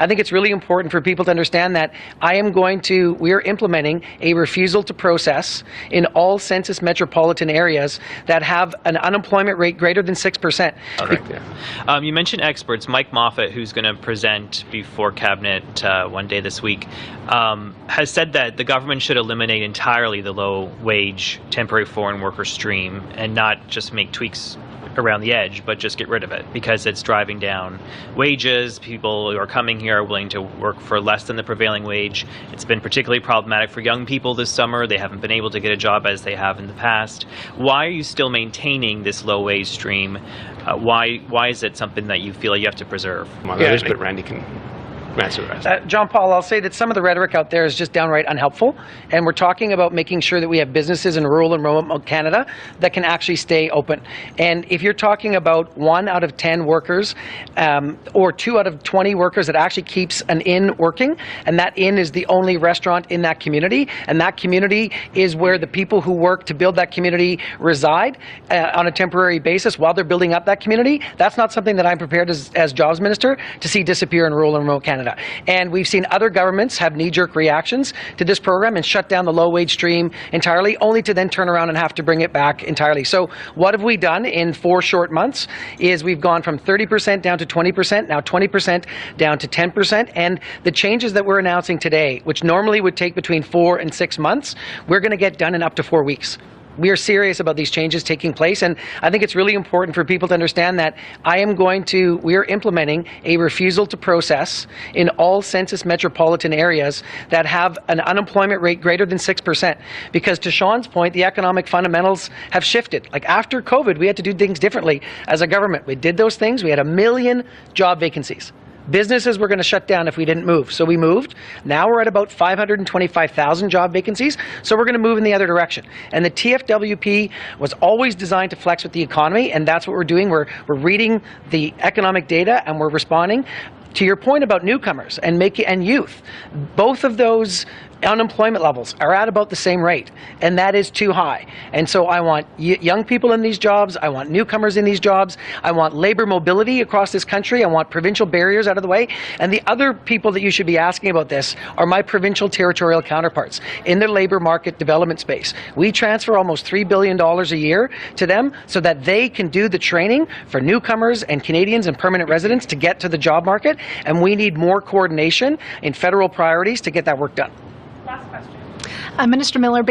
I think it's really important for people to understand that we are implementing a refusal to process in all census metropolitan areas that have an unemployment rate greater than 6%. Correct, yeah. You mentioned experts. Mike Moffat, who's going to present before Cabinet one day this week, has said that the government should eliminate entirely the low-wage temporary foreign worker stream and not just make tweaks around the edge, but just get rid of it because it's driving down wages. People who are coming here are willing to work for less than the prevailing wage. It's been particularly problematic for young people this summer. They haven't been able to get a job as they have in the past. Why are you still maintaining this low wage stream? Why is it something that you feel you have to preserve? Well, that is, but Randy can answer that. John Paul, I'll say that some of the rhetoric out there is just downright unhelpful, and we're talking about making sure that we have businesses in rural and remote Canada that can actually stay open. And if you're talking about 1 out of 10 workers or 2 out of 20 workers that actually keeps an inn working, and that inn is the only restaurant in that community, and that community is where the people who work to build that community reside on a temporary basis while they're building up that community, that's not something that I'm prepared as Jobs Minister to see disappear in rural and remote Canada. And we've seen other governments have knee-jerk reactions to this program and shut down the low-wage stream entirely, only to then turn around and have to bring it back entirely. So what have we done in 4 short months is we've gone from 30% down to 20%, now 20% down to 10%, and the changes that we're announcing today, which normally would take between 4 and 6 months, we're going to get done in up to 4 weeks. We are serious about these changes taking place, and I think it's really important for people to understand that we are implementing a refusal to process in all census metropolitan areas that have an unemployment rate greater than 6%. Because to Sean's point, the economic fundamentals have shifted. Like after COVID, we had to do things differently as a government. We did those things. We had 1 million job vacancies. Businesses were going to shut down if we didn't move. So we moved. Now we're at about 525,000 job vacancies. So we're going to move in the other direction. And the TFWP was always designed to flex with the economy, and that's what we're doing. We're reading the economic data and we're responding. To your point about newcomers and youth, both of those unemployment levels are at about the same rate, and that is too high. And so I want young people in these jobs, I want newcomers in these jobs, I want labor mobility across this country, I want provincial barriers out of the way, and the other people that you should be asking about this are my provincial territorial counterparts in the labor market development space. We transfer almost $3 billion a year to them so that they can do the training for newcomers and Canadians and permanent residents to get to the job market, and we need more coordination in federal priorities to get that work done. Last question. Minister Miller,